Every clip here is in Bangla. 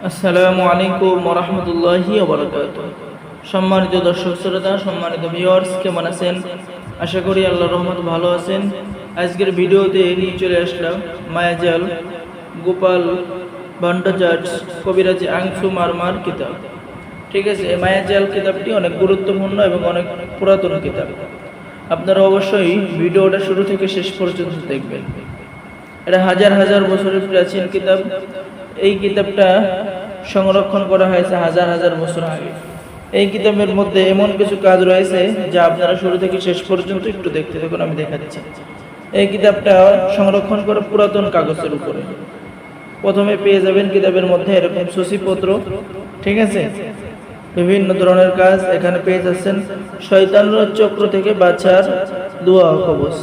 আসসালামু আলাইকুম ওয়া রাহমাতুল্লাহি ওয়া বারাকাতুহু। সম্মানিত দর্শক শ্রোতা, সম্মানিত ভিউয়ার্স, কেমন আছেন? আশা করি আল্লাহর রহমতে ভালো আছেন। আজকের ভিডিওতে নিয়ে চলে আসলাম মায়াজাল গোপাল ভট্টাচার্য কবিরাজি আংশু মারমার কিতাব। ঠিক আছে, এই মায়াজাল কিতাবটি অনেক গুরুত্বপূর্ণ এবং অনেক পুরাতন কিতাব। আপনারা অবশ্যই ভিডিওটা শুরু থেকে শেষ পর্যন্ত দেখবেন। এটা হাজার হাজার বছরের প্রাচীন কিতাব। এই কিতাবটা সংরক্ষণ করা হয়েছে হাজার হাজার বছর আগে। এই কিতাবের মধ্যে এমন কিছু কাজ রয়েছে যা আপনারা শুরু থেকে শেষ পর্যন্ত একটু দেখতে থাকুন, আমি দেখাচ্ছি। এই কিতাবটা সংরক্ষণ করা পুরাতন কাগজের উপরে। প্রথমে পেয়ে যাবেন কিতাবের মধ্যে এরকম সূচিপত্র, ঠিক আছে, বিভিন্ন ধরনের কাজ এখানে পেয়ে যাচ্ছেন। শয়তানের চক্র থেকে বাঁচার দোয়া ও কবচ,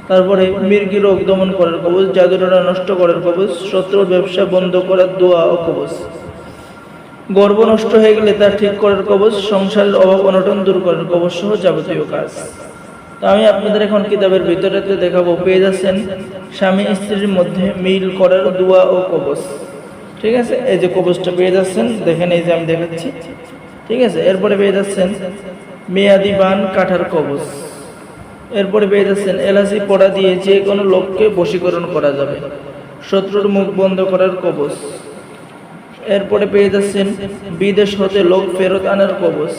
তারপরে মির্গি রোগ দমন করার কবচ, জাদুটনা নষ্ট করার কবচ, শত্রুর ব্যবসা বন্ধ করার দোয়া ও কবচ, গর্ভ নষ্ট হয়ে গেলে তা ঠিক করার কবচ, সংসারের অভাব অনটন দূর করার কবচ সহ যাবতীয় কাজ। তো আমি আপনাদের এখন কিতাবের ভিতরেতে দেখাবো। পেয়ে যাচ্ছেন স্বামী স্ত্রীর মধ্যে মিল করার দোয়া ও কবচ, ঠিক আছে। এই যে কবচটা পেয়ে যাচ্ছেন, দেখেন, এই যে আমি দেখাচ্ছি, ঠিক আছে। এরপরে পেয়ে যাচ্ছেন মেয়াদি বান কাটার কবচ। এরপরে পেয়ে যাচ্ছেন এলাচি পড়া দিয়ে যে কোনো লোককে বশীকরণ করা যাবে, শত্রুর মুখ বন্ধ করার কবচ। এরপরে পেয়ে যাচ্ছেন বিদেশ হতে লোক ফেরত আনার কবচ।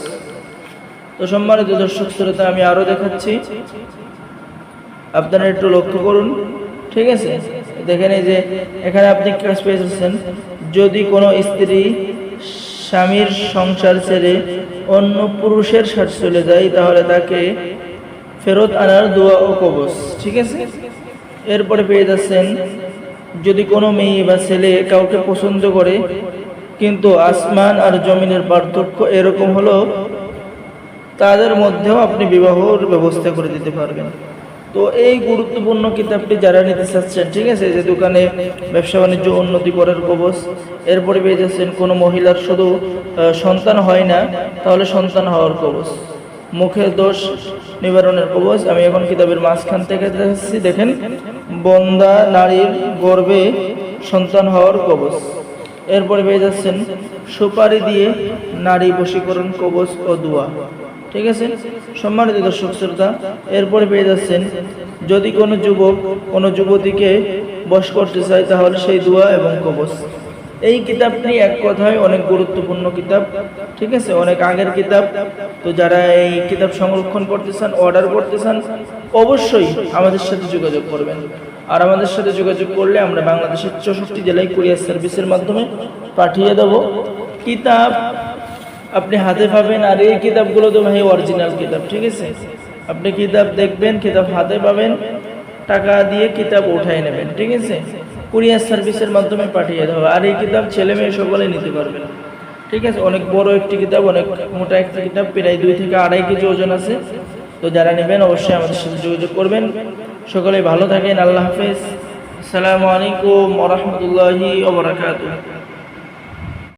তো সম্মানিত দর্শক শ্রোতা, আমি আরো দেখাচ্ছি, আপনারা একটু লক্ষ্য করুন, ঠিক আছে। দেখেন এই যে এখানে আপনি কাজ পেয়ে যাচ্ছেন, যদি কোনো স্ত্রী স্বামীর সংসার ছেড়ে অন্য পুরুষের সাথে চলে যায় তাহলে তাকে ফেরত আনার দোয়া ও কবচ, ঠিক আছে। এরপরে পেয়ে যাচ্ছেন যদি কোনো মেয়ে বা ছেলে কাউকে পছন্দ করে কিন্তু আসমান আর জমিনের পার্থক্য এরকম হলো, তাদের মধ্যেও আপনি বিবাহর ব্যবস্থা করে দিতে পারবেন। তো এই গুরুত্বপূর্ণ কিতাবটি যারা নিতে চাচ্ছেন, ঠিক আছে, যে দোকানে ব্যবসা বাণিজ্য উন্নতি করার কবচ। এরপরে পেয়ে যাচ্ছেন কোনো মহিলার শুধু সন্তান হয় না, তাহলে সন্তান হওয়ার কবচ, মুখের দোষ নিবারণের কবচ। আমি এখন কিতাবের মাঝখান থেকে দেখছি, দেখেন, বন্দা নারীর গর্ভে সন্তান হওয়ার কবচ। এরপরে পেয়ে যাচ্ছেন সুপারি দিয়ে নারী বশীকরণ কবচ ও দোয়া, ঠিক আছে। সম্মানিত দর্শক শ্রোতা, এরপরে পেয়ে যাচ্ছেন যদি কোনো যুবক কোনো যুবতীকে বশ করতে চায় তাহলে সেই দোয়া এবং কবচ। এই কিতাবটি এক কথায় অনেক গুরুত্বপূর্ণ কিতাব, ঠিক আছে, অনেক আগের কিতাব। তো যারা এই কিতাব সংরক্ষণ করতে চান, অর্ডার করতে চান, অবশ্যই আমাদের সাথে যোগাযোগ করবেন। আর আমাদের সাথে যোগাযোগ করলে আমরা বাংলাদেশের 64 জেলায় কুরিয়ার সার্ভিসের মাধ্যমে পাঠিয়ে দেব। কিতাব আপনি হাতে পাবেন, আর এই কিতাবগুলো তো ভাই অরিজিনাল কিতাব, ঠিক আছে। আপনি কিতাব দেখবেন, কিতাব হাতে পাবেন, টাকা দিয়ে কিতাব উঠায় নেবেন, ঠিক আছে। কুরিয়ার সার্ভিসের মাধ্যমে পাঠিয়ে দেওয়া। আর এই কিতাব ছেলে মেয়ে সকলে নিতে পারবেন, ঠিক আছে। অনেক বড় একটি কিতাব, অনেক মোটা একটি কিতাব, প্রায় 2 থেকে 2.5 কেজি ওজন আছে। তো যারা নেবেন অবশ্যই আমাদের সাথে যোগাযোগ করবেন। সকলে ভালো থাকেন। আল্লাহ হাফেজ। আসসালামু আলাইকুম ওয়া রাহমাতুল্লাহি ওয়া বারাকাতুহু।